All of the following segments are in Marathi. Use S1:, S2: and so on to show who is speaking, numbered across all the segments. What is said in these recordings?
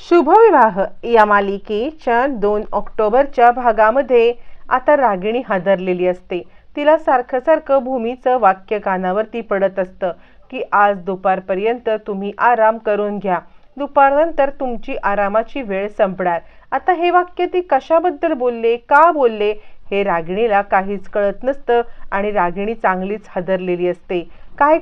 S1: शुभविवाह या मालिकेच्या 2 ऑक्टोबरच्या भागामध्ये आता रागिणी हादरलेली असते। तिला सारखं सारखं भूमीचं वाक्य कानावरती पडत असतं की आज दुपारपर्यंत तुम्ही आराम करून घ्या, दुपारनंतर तुमची आरामाची वेळ संपणार। आता हे वाक्य ती कशाबद्दल बोलले, का बोलले हे रागिणीला काहीच कळत नसतं आणि रागिणी चांगलीच हादरलेली असते। काय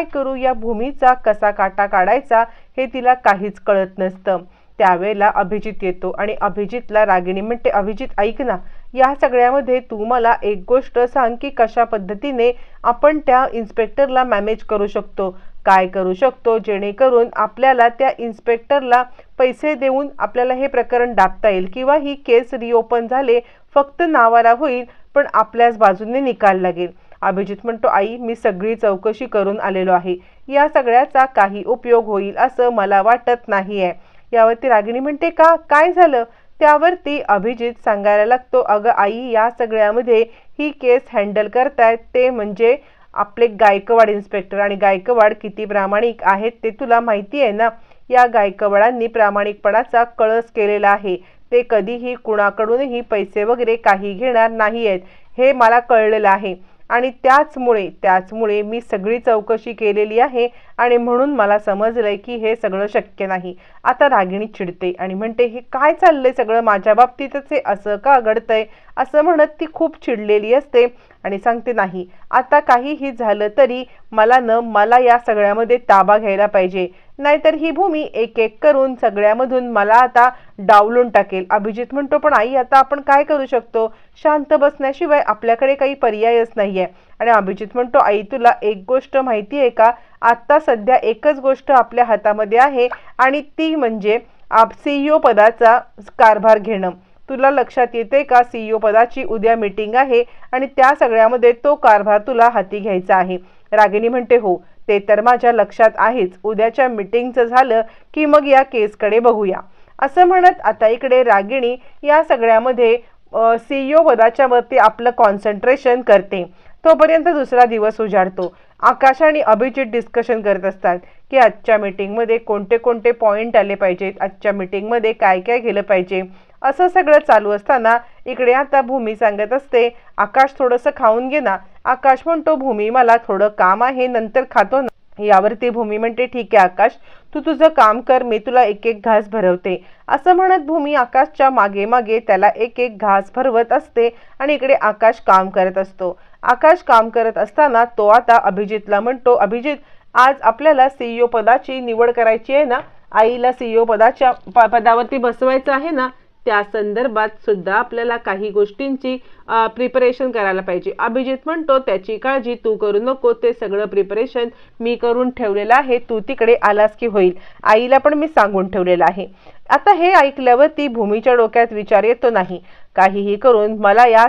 S1: करू या भूमीचा कसा काटा काढायचा हे तिला काहीच कळत नसतं। त्यावेळेला अभिजित येतो आणि अभिजितला रागिणी म्हणते, अभिजित ऐक ना, या सगळ्यामध्ये तू मला एक गोष्ट सांग की कशा पद्धतीने आपण त्या इन्स्पेक्टरला मॅनेज करू शकतो, काय करू शकतो जेणेकरून आपल्याला त्या इन्स्पेक्टरला पैसे देऊन आपल्याला हे प्रकरण दाबता येईल किंवा ही केस रिओपन झाले फक्त नावाला होईल पण आपल्याच बाजूने निकाल लागेल। अभिजित म्हणतो, आई मी सगळी चौकशी करून आलेलो आहे, या सगळ्याचा काही उपयोग होईल असं मला वाटत नाहीये। यावरती रागिणी म्हणते, का काय झालं? त्यावरती अभिजित सांगायला लागतो, अगं आई या सगळ्यामध्ये ही केस हँडल करतायत ते म्हणजे आपले गायकवाड इन्स्पेक्टर, आणि गायकवाड किती प्रामाणिक आहेत ते तुला माहिती आहे ना। या गायकवाडांनी प्रामाणिकपणाचा कळस केलेला आहे, ते कधीही कुणाकडूनही पैसे वगैरे काही घेणार नाही आहेत हे मला कळलेलं आहे आणि त्याचमुळे मी सगळी चौकशी केलेली आहे आणि म्हणून मला समजलंय की हे सगळं शक्य नाही। आता रागिणी चिडते आणि म्हणते, हे काय चाललंय सगळं माझ्या बाबतीतच आहे, असं का घडतंय असं म्हणत ती खूप चिडलेली असते आणि सांगते, नाही आता काहीही झालं तरी मला या सगळ्यामध्ये ताबा घ्यायला पाहिजे, नाहीतर ही भूमी एक एक करून सगळ्यामधून मला आता डावलून टाकेल। अभिजित म्हणतो, पण आई आता आपण काय करू शकतो, शांत बसण्याशिवाय आपल्याकडे काही पर्यायच नाहीये। आणि अभिजित म्हणतो, आई तुला एक गोष्ट माहिती आहे का, आता सध्या एकच गोष्ट आपल्या हातामध्ये आहे आणि ती म्हणजे CEO पदाचा कारभार घेणं। तुला लक्षात येते का, CEO पदाची उद्या मीटिंग आहे आणि त्या सगळ्यामध्ये तो कारभार तुला हाती घ्यायचा आहे। रागिणी म्हणते, हो ते तर माझ्या लक्षात आहेच, उद्याच्या मीटिंगचं झालं की मग या केसकडे बघूया असं म्हणत आता इकडे रागिणी या सगळ्यामध्ये CEO पदाच्या वरती आपलं कॉन्सन्ट्रेशन करते। तोपर्यंत दुसरा दिवस उजाडतो। आकाश आणि अभिजित डिस्कशन करत असतात की आजच्या मीटिंगमध्ये कोणते कोणते पॉइंट आले पाहिजेत, आजच्या मीटिंगमध्ये काय काय केलं पाहिजे, असं सगळं चालू असताना इकडे आता भूमी सांगत असते, आकाश थोडंसं खाऊन घे ना। आकाश म्हणतो, भूमी मला थोडं काम आहे नंतर खातो ना। यावरती भूमी म्हणते, ठीक आहे आकाश तू तुझं काम कर, मी तुला एक एक घास भरवते असं म्हणत भूमी आकाशच्या मागे मागे त्याला एक एक घास भरवत असते आणि इकडे आकाश काम करत असतो। आकाश काम करत असताना तो आता अभिजितला म्हणतो, अभिजित आज आपल्याला CEO पदाची निवड करायची आहे ना, आईला CEO पदाच्या पदावरती बसवायचं आहे ना, त्या संदर्भात सुद्धा आपल्याला काही गोष्टींची प्रिपरेशन करायला पाहिजे। अभिजित म्हणतो, त्याची काळजी तू करू नको, ते सगळं प्रिपरेशन मी करून ठेवलेलं आहे, तू तिकडे आलास की होईल, आईला पण मी सांगून ठेवलेलं आहे। आता हे ऐकल्यावरती भूमीच्या डोक्यात विचार येतो, नाही काहीही करून मला या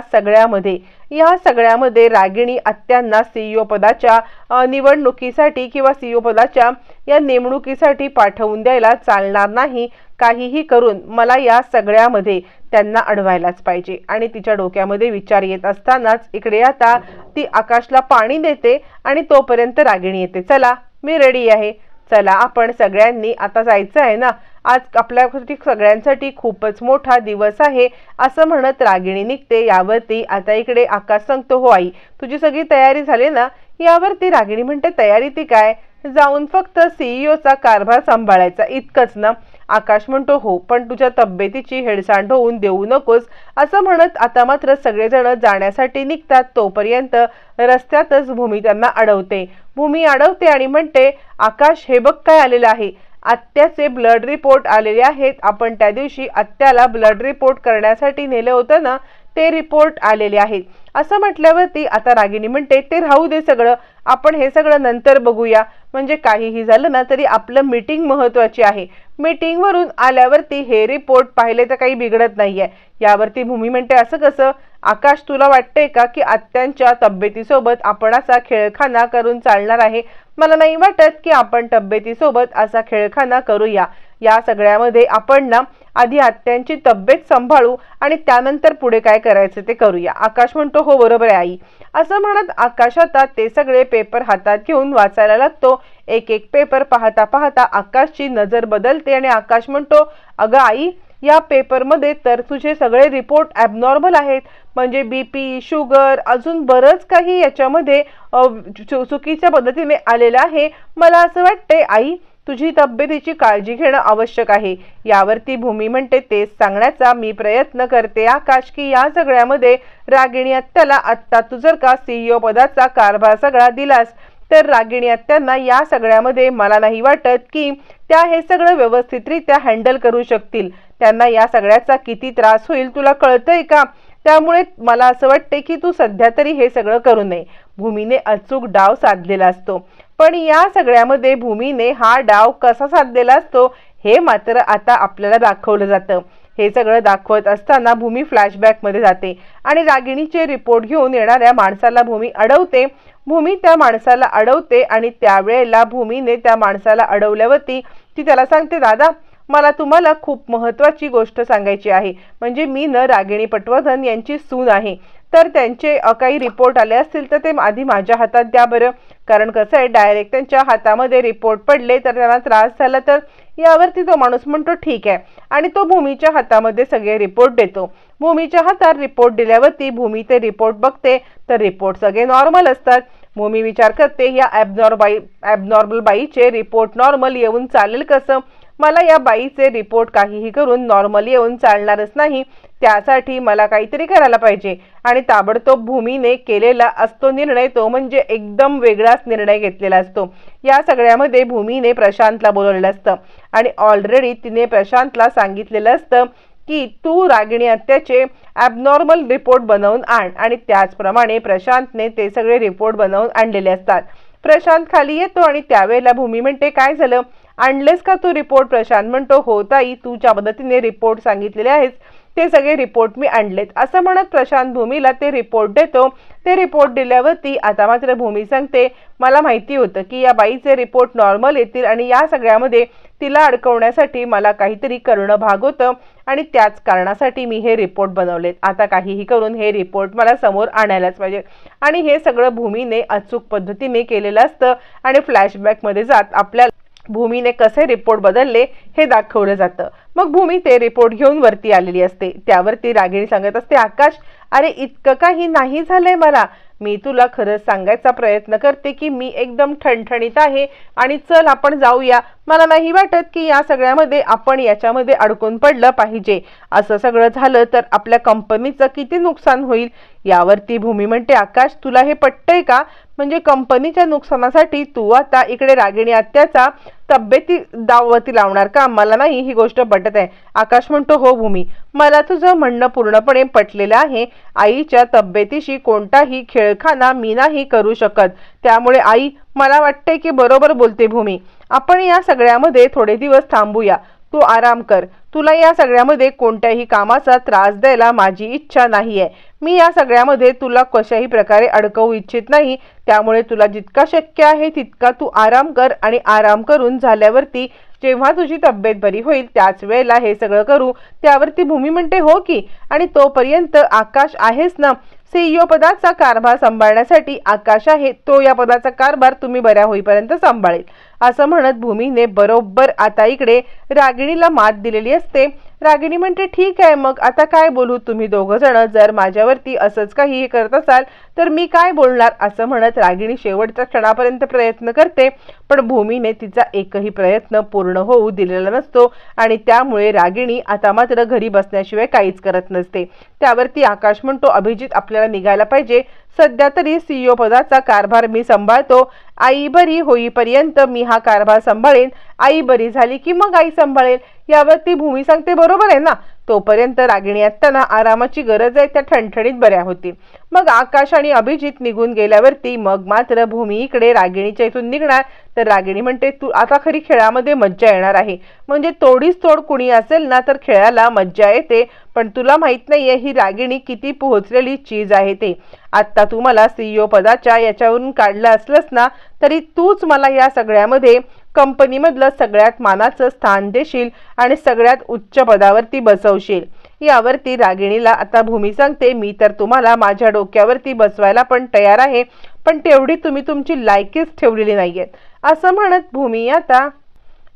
S1: सगळ्यामध्ये रागिणी आत्यांना CEO पदाच्या निवडणुकीसाठी किंवा CEO पदाच्या या नेमणुकीसाठी पाठवून द्यायला चालणार नाही। काहीही करून मला या सगळ्यामध्ये त्यांना अडवायलाच पाहिजे। आणि तिच्या डोक्यामध्ये विचार येत असतानाच इकडे आता ती आकाशला पाणी देते आणि तोपर्यंत रागिणी येते, चला मी रेडी आहे, चला आपण सगळ्यांनी आता जायचं आहे ना, आज आपल्यासाठी सगळ्यांसाठी खूपच मोठा दिवस आहे असं म्हणत रागिणी निघते। यावरती आता इकडे आकाश सांगतो, हो आई तुझी सगळी तयारी झाली ना। यावरती रागिणी म्हणते, तयारी ती काय, जाऊन फक्त CEOचा कारभार सांभाळायचा इतकंच ना। आकाश म्हणतो, हो पण तुझ्या तब्येतीची हेळसांड होऊन देऊ नकोस असं म्हणत आता मात्र सगळेजण जाण्यासाठी निघतात। तोपर्यंत रस्त्यातच भूमी त्यांना अडवते। भूमी अडवते आणि म्हणते, आकाश हे बघ काय आलेलं आहे, आत्याचे ब्लड रिपोर्ट आलेले आहेत, आपण त्या दिवशी आत्याला ब्लड रिपोर्ट करण्यासाठी नेलं होतं ना, ते रिपोर्ट आलेले आहेत असं म्हटल्यावरती आता रागिणी म्हणते, ते राहू दे सगळं, आपण हे सगळं नंतर बघूया, म्हणजे काहीही झालं ना तरी आपलं मीटिंग महत्वाची आहे, मीटिंगवरून आल्यावरती हे रिपोर्ट पाहिले तर काही बिघडत नाहीये। यावरती भूमी म्हणते, असं कसं आकाश, तुला वाटतंय का की आत्यांच्या तब्येतीसोबत आपण असा खेळखाना करून चालणार आहे? मला नाही वाटत की आपण तब्येतीसोबत असा खेळखाना करूया। या सगळ्यामध्ये आपण ना आधी आत्यांची तब्येत सांभाळू आणि त्यानंतर पुढे काय करायचं ते करूया। आकाश म्हणतो, हो बरोबर आहे आई, असं म्हणत आकाश आता ते सगळे पेपर हातात घेऊन वाचायला लागतो। एक एक पेपर पाहता पाहता आकाशची नजर बदलते आणि आकाश म्हणतो, अगं आई, या पेपरमध्ये तर तुझे सगळे रिपोर्ट ॲबनॉर्मल आहेत, म्हणजे बीपी, शुगर, अजून बरंच काही याच्यामध्ये चुकीच्या पद्धतीने आलेलं आहे। मला असं वाटते आई, तुझी तब्येतीची काळजी घेणं आवश्यक आहे। यावरती भूमी म्हणते, तेच सांगण्याचा मी प्रयत्न करते आकाश, की या सगळ्यामध्ये रागिणी आत्याला आत्ता तू जर का CEO पदाचा कारभार सगळा दिलास तर रागिणी आत्यांना या सगळ्यामध्ये मला नाही वाटत की त्या हे सगळं व्यवस्थितरित्या हँडल करू शकतील। त्यांना या सगळ्याचा किती त्रास होईल तुला कळतंय का? त्यामुळे मला असं वाटते की तू सध्या तरी हे सगळं करू नये। भूमीने अचूक डाव साधलेला असतो, पण या सगळ्यामध्ये भूमीने हा डाव कसा साधलेला असतो हे मात्र आता आपल्याला दाखवलं जातं। हे सगळं दाखवत असताना भूमी फ्लॅशबॅकमध्ये जाते आणि रागिणीचे रिपोर्ट घेऊन येणाऱ्या माणसाला भूमी अडवते। भूमी त्या माणसाला अडवते आणि त्यावेळेला भूमीने त्या माणसाला अडवल्यावरती ती त्याला सांगते, दादा, मला तुम्हाला खूप महत्त्वाची गोष्ट सांगायची आहे। म्हणजे मी रागिणी पटवर्धन यांची सून आहे, तर त्यांचे काही रिपोर्ट आले असतील तर ते आधी माझ्या हातात द्या बरं, कारण कसं आहे, डायरेक्ट त्यांच्या हातामध्ये रिपोर्ट पडले तर त्यांना त्रास झाला तर। यावरती तो माणूस म्हणतो ठीक आहे, आणि तो भूमीच्या हातामध्ये सगळे रिपोर्ट देतो। भूमीच्या हातात रिपोर्ट दिल्यावरती भूमी ते रिपोर्ट बघते तर रिपोर्ट सगळे नॉर्मल असतात। भूमी विचार करते, या ॲबनॉर्मल बाईचे रिपोर्ट नॉर्मल येऊन चालेल कसं? मला या बाईचे रिपोर्ट काहीही करून नॉर्मल येऊन चालणारच नाही, त्यासाठी मला काहीतरी करायला पाहिजे। आणि ताबडतोब भूमीने केलेला असतो निर्णय तो म्हणजे एकदम वेगळाच निर्णय घेतलेला असतो। या सगळ्यामध्ये भूमीने प्रशांतला बोलवलेलं असतं आणि ऑलरेडी तिने प्रशांतला सांगितलेलं असतं की तू रागिणी आत्याचे ॲबनॉर्मल रिपोर्ट बनवून आण, आणि त्याचप्रमाणे प्रशांतने ते सगळे रिपोर्ट बनवून आणलेले असतात। प्रशांत खाली येतो आणि त्यावेळेला भूमी म्हणते, काय झालं, आणलेस का तू रिपोर्ट? प्रशांत म्हणतो, हो ताई, तू ज्या पद्धतीने रिपोर्ट सांगितलेले आहेस ते सगळे रिपोर्ट मी आणलेत। असं म्हणत प्रशांत भूमीला ते रिपोर्ट देतो। ते रिपोर्ट दिल्यावरती आता मात्र भूमी सांगते, मला माहिती होतं की या बाईचे रिपोर्ट नॉर्मल येतील आणि या सगळ्यामध्ये तिला अडकवण्यासाठी मला काहीतरी करणं भाग होतं, आणि त्याच कारणासाठी मी हे रिपोर्ट बनवलेत। आता काहीही करून हे रिपोर्ट मला समोर आणायलाच पाहिजे। आणि हे सगळं भूमीने अचूक पद्धतीने केलेलं असतं आणि फ्लॅशबॅकमध्ये जात आपल्या भूमीने कसे रिपोर्ट बदलले हे दाखवलं जातं। मग भूमी ते रिपोर्ट घेऊन वरती आलेली असते। त्यावरती रागिणी सांगत असते, आकाश, अरे इतकं काही नाही झालंय मला, मी तुला खरंच सांगायचा प्रयत्न करते की मी एकदम ठणठणीत आहे आणि चल आपण जाऊया। मला नाही वाटत की या सगळ्यामध्ये आपण याच्यामध्ये अडकून पडलं पाहिजे। असं सगळं झालं तर आपल्या कंपनीचं किती नुकसान होईल। यावरती भूमी म्हणते, आकाश, तुला हे पटतंय का? म्हणजे कंपनीच्या नुकसानासाठी तू आता इकडे रागिणी आत्याचा तब्येती दावती लावणार का? मला नाही ही गोष्ट पटत आहे। आकाश म्हणतो, हो भूमी, मला तुझं म्हणणं पूर्णपणे पटलेलं आहे। आईच्या तब्येतीशी कोणताही खेळखाना मी नाही करू शकत, त्यामुळे आई, मला वाटते की बरोबर बोलते भूमी, आपण या सगळ्यामध्ये थोडे दिवस थांबूया। तू आराम कर, तुला या सगळ्यामध्ये कोणत्याही कामाचा त्रास द्यायला माझी इच्छा नाहीये। मी या सगळ्यामध्ये तुला कशाही प्रकारे अडकवू इच्छित नाही, त्यामुळे तुला जितका शक्य आहे तितका तू आराम कर, आणि आराम करून झाल्यावरती जेव्हा तुझी तब्येत बरी होईल त्याच वेळेला हे सगळं करू। त्यावरती भूमी म्हणते, हो की, आणि तोपर्यंत आकाश आहेस ना, CEO पदाचा कारभार सांभाळण्यासाठी आकाश आहे, तो या पदाचा कारभार तुम्ही बऱ्या होईपर्यंत सांभाळेल। असं म्हणत भूमीने बरोबर आता इकडे रागिणीला मात दिलेली असते। रागिणी म्हणते, ठीक आहे, मग आता काय बोलू, तुम्ही दोघं जण जर माझ्यावरती असंच काही करत असाल तर मी काय बोलणार। असं म्हणत रागिणी शेवटच्या क्षणापर्यंत प्रयत्न करते, पण भूमीने तिचा एकही प्रयत्न पूर्ण होऊ दिलेला नसतो आणि त्यामुळे रागिणी आता मात्र घरी बसण्याशिवाय काहीच करत नसते। त्यावरती आकाश म्हणतो, अभिजित, आपल्याला निघायला पाहिजे, सध्या तरी CEO पदाचा कारभार मी सांभाळतो, आई बरी होईपर्यंत मी हा कारभार सांभाळेन, आई बरी झाली की मग आई सांभाळेल। यावरती भूमी सांगते, बरोबर आहे ना, तोपर्यंत रागिणी आत्यांना आरामाची गरज आहे, त्या ठणठणीत बऱ्या होतील। मग आकाश आणि अभिजित निघून गेल्यावरती मग मात्र भूमी इकडे रागिणीच्या इथून निघणार, तर रागिणी म्हणते, तू आता खरी खेळामध्ये मज्जा येणार आहे, म्हणजे तोडीस तोड कुणी असेल ना तर खेळायला मज्जा येते, पण तुला माहित नाहीये ही रागिणी किती पोहोचलेली चीज आहे ते। आता तू मला CEO पदाच्या याच्यावरून काढलं असलंस ना तरी तूच मला या सगळ्यामध्ये कंपनीमधलं सगळ्यात मानाचं स्थान देशील आणि सगळ्यात उच्च पदावरती बसवशील। यावरती रागिणीला आता भूमी सांगते, मी तर तुम्हाला माझ्या डोक्यावरती बसवायला पण तयार आहे, पण तेवढी तुम्ही तुमची लायकीच ठेवलेली नाहीये असं म्हणत भूमी आता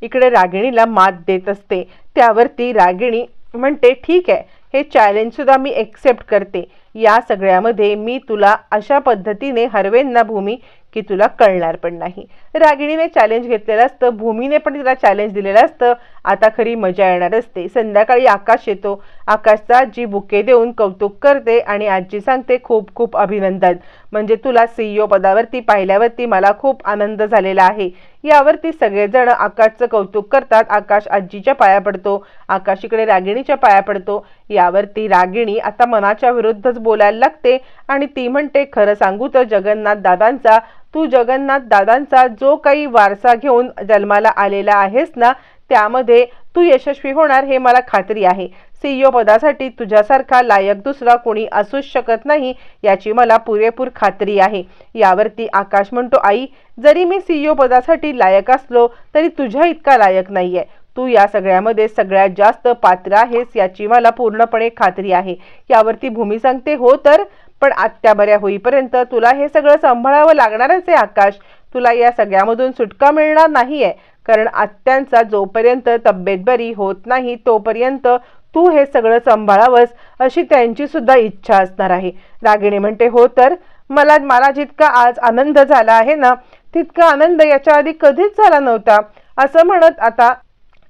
S1: इकडे रागिणीला मात देत असते। त्यावरती रागिणी म्हणते, ठीक आहे, हे चॅलेंज सुद्धा मी एक्सेप्ट करते। या सगळ्यामध्ये मी तुला अशा पद्धतीने हरवेन ना भूमी की तुला कळणार पण नाही। रागिणीने चॅलेंज घेतलेलं असतं, भूमीने पण तिला चॅलेंज दिलेलं असतं। आता खरी मजा येणार असते। संध्याकाळी आकाश येतो। आकाशचा आजी बुके देऊन कौतुक करते आणि आजी सांगते, खूप खूप अभिनंदन, म्हणजे तुला CEO पदावरती पाहिल्यावरती मला खूप आनंद झालेला आहे। यावरती सगळेजण आकाशचं कौतुक करतात। आकाश आजीच्या पाया पडतो, आकाश इकडे रागिणीच्या पाया पडतो। यावरती रागिणी आता मनाच्या विरुद्धच बोलायला लागते आणि ती म्हणते, खरं सांगू तर जगन्नाथ दादांचा, तू जगन्नाथ दादांचा जो काही वारसा घेऊन जन्माला आलेला आहेस ना, त्यामध्ये तू यशस्वी होणार हे मला खात्री आहे। CEO पदासाठी तुझ्यासारखा लायक दुसरा कोणी असूच शकत नाही याची मला पुरेपूर खात्री आहे। यावरती आकाश म्हणतो, आई, जरी मी CEO पदासाठी लायक असलो तरी तुझ्या इतका लायक नाहीये। तू या सगळ्यामध्ये सगळ्यात जास्त पात्र आहेस याची मला पूर्णपणे खात्री आहे। यावरती भूमी सांगते, हो तर, पण आत्या बऱ्या होईपर्यंत तुला हे सगळं सांभाळावं लागणारच आहे आकाश। तुला या सगळ्यामधून सुटका मिळणार नाहीये, कारण आत्यांचा जोपर्यंत तब्येत बरी होत नाही तोपर्यंत तू हे सगळं सांभाळावंस अशी त्यांची सुद्धा इच्छा असणार आहे। रागिणी म्हणते, हो तर, मला जितका आज आनंद झाला आहे ना, तितका आनंद याच्या आधी कधीच झाला नव्हता असं म्हणत आता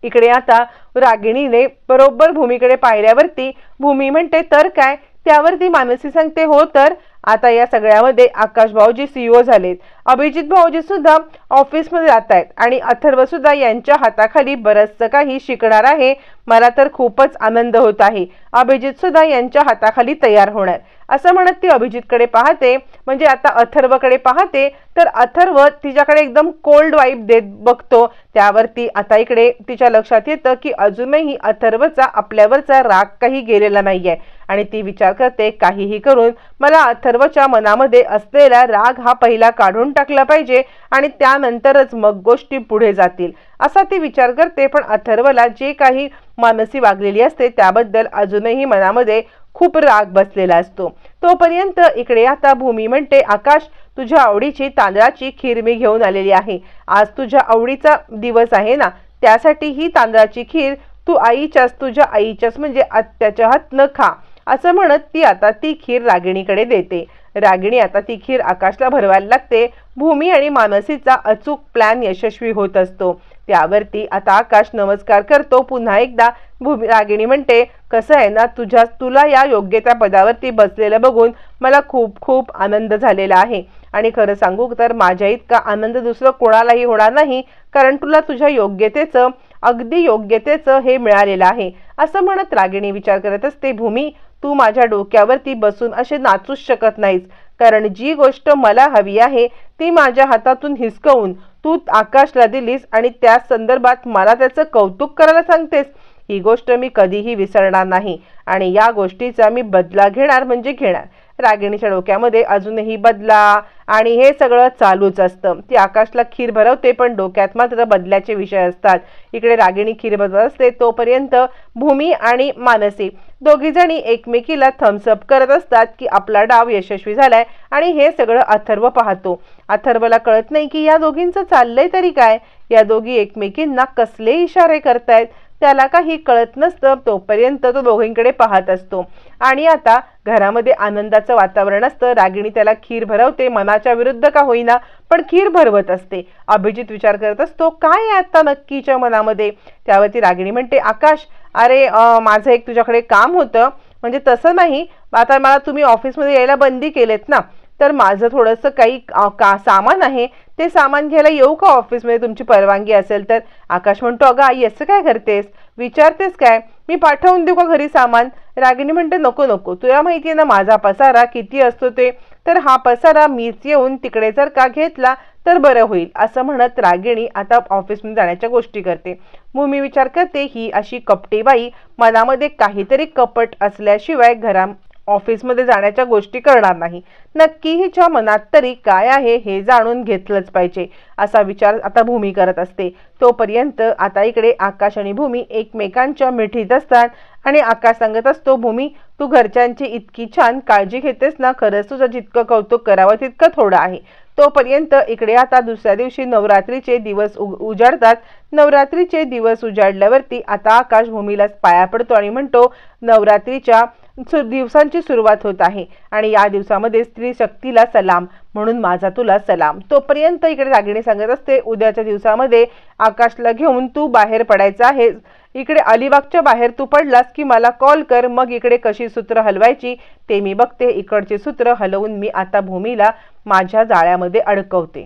S1: इकडे आता रागिणीने बरोबर भूमीकडे पाहिल्यावरती भूमी म्हणते, तर काय? त्यावरती मानसी सांगते, हो तर, आता या सगळ्यामध्ये आकाश भाऊजी CEO झालेत, अभिजित भाऊजी सुद्धा ऑफिसमध्ये जात आहेत आणि अथर्व सुद्धा यांच्या हाताखाली बरंचसं काही शिकणार आहे। मला तर खूपच आनंद होत आहे। अभिजित सुद्धा यांच्या हाताखाली तयार होणार असं म्हणत ती अभिजितकडे पाहते, म्हणजे आता अथर्वकडे पाहते, तर अथर्व तिच्याकडे एकदम कोल्ड वाईब देत बघतो। त्यावरती आता इकडे तिच्या लक्षात येतं की अजूनही अथर्वचा आपल्यावरचा राग काही गेलेला नाहीये आणि ती विचार करते, काहीही करून मला अथर्वच्या मनामध्ये असलेला राग हा पहिला काढून टाकला पाहिजे आणि त्यानंतरच मग गोष्टी पुढे जातील असा ती विचार करते। पण अथर्वला जे काही मानसी वागलेली असते त्याबद्दल अजूनही मनामध्ये खूप राग बसलेला असतो। तोपर्यंत इकडे आता भूमी म्हणते, आकाश, तुझ्या आवडीची तांदळाची खीर मी घेऊन आलेली आहे। आज तुझ्या आवडीचा दिवस आहे ना, त्यासाठी ही तांदळाची खीर तू तुझ्या आईच्याच म्हणजे आत्याच्या हातनं खा असं म्हणत ती आता ती खीर रागिणीकडे देते। रागिणी आता ती खीर आकाशला भरवायला लागते। भूमी आणि मानसीचा अचूक प्लॅन यशस्वी होत असतो। त्यावरती आता आकाश नमस्कार करतो पुन्हा एकदा। रागिणी म्हणते, कसं आहे ना, तुला या योग्यता पदावरती बसलेलं बघून मला खूप खूप आनंद झालेला आहे आणि खरं सांगू तर माझ्या इतका आनंद दुसरं कोणालाही होणार नाही, कारण तुला तुझ्या योग्यतेचं, अगदी योग्यतेचं हे मिळालेलं आहे असं म्हणत रागिणी विचार करत असते, भूमी, तू माझ्या डोक्यावरती बसून असे नाचूच शकत नाहीस, कारण जी गोष्ट मला हवी आहे ती माझ्या हातातून हिसकवून तू आकाशला दिलीस आणि त्या संदर्भात मला त्याचं कौतुक करायला सांगतेस। ही गोष्ट मी कधीही विसरणार नाही आणि या गोष्टीचा मी बदला घेणार म्हणजे घेणार। रागिणीच्या डोक्यामध्ये अजूनही बदला आणि हे सगळं चालूच असतं। ती आकाशला खीर भरवते पण डोक्यात मात्र बदल्याचे विषय असतात। इकडे रागिणी खीर भरवत असते तोपर्यंत भूमी आणि मानसी दोघी जणी एकमेकीला थम्सअप करत असतात की आपला डाव यशस्वी झालाय आणि हे सगळं अथर्व पाहतो। अथर्वला कळत नाही की या दोघींचं चाललंय तरी काय, या दोघी एकमेकींना कसले इशारे करतायत त्याला काही कळत नसतं। तोपर्यंत तो दोघींकडे पाहत असतो आणि आता घरामध्ये आनंदाचं वातावरण असतं। रागिणी त्याला खीर भरवते, मनाच्या विरुद्ध का होईना पण खीर भरवत असते। अभिजित विचार करत असतो, काय आहे आता नक्कीच्या मनामध्ये। त्यावरती रागिणी म्हणते, आकाश, अरे माझं एक तुझ्याकडे काम होतं, म्हणजे तसं नाही, आता मला तुम्ही ऑफिसमध्ये यायला बंदी केलेत ना, तर माझं थोडंसं काही सामान आहे, ते सामान घ्यायला येऊ का ऑफिसमध्ये, तुमची परवानगी असेल तर। आकाश म्हणतो, अगं आई, असं काय करतेस, विचारतेस काय, मी पाठवून देऊ का घरी सामान। रागिणी म्हणते, नको नको, तुला माहिती आहे ना माझा पसारा किती असतो ते, तर हा पसारा मीच येऊन तिकडे जर का घेतला तर बरं होईल असं म्हणत रागिणी आता ऑफिसमध्ये जाण्याच्या गोष्टी करते। भूमी विचार करते, ही अशी कपटी बाई मनामध्ये काहीतरी कपट असल्याशिवाय ऑफिसमध्ये जाण्याच्या गोष्टी करणार नाही। नक्की हिच्या मनात तरी काय आहे हे जाणून घेतलंच पाहिजे असा विचार आता भूमी करत असते। तोपर्यंत आता इकडे आकाश आणि भूमी एकमेकांच्या मिठीत असतात आणि आकाश सांगत असतो, भूमी तू घरच्यांची इतकी छान काळजी घेतेस ना, खरंच तुझं जितकं कौतुक करावं तितकं थोडं आहे। तोपर्यंत इकडे आता दुसऱ्या दिवशी नवरात्रीचे दिवस उजाडतात। नवरात्रीचे दिवस उजाडल्यावरती आता आकाश भूमीला पाया पडतो आणि म्हणतो, नवरात्रीच्या दिवसांची सुरुवात होत आहे आणि या दिवसामध्ये स्त्री शक्तीला सलाम म्हणून माझा तुला सलाम। तोपर्यंत इकडे रागिणी सांगत असते, उद्याच्या दिवसामध्ये आकाशला घेऊन तू बाहेर पडायचं आहे। इकडे अलिबागच्या बाहेर तू पडलास की मला कॉल कर, मग इकडे कशी सूत्र हलवायची ते मी बघते। इकडचे सूत्र हलवून मी आता भूमीला माझ्या जाळ्यामध्ये अडकवते।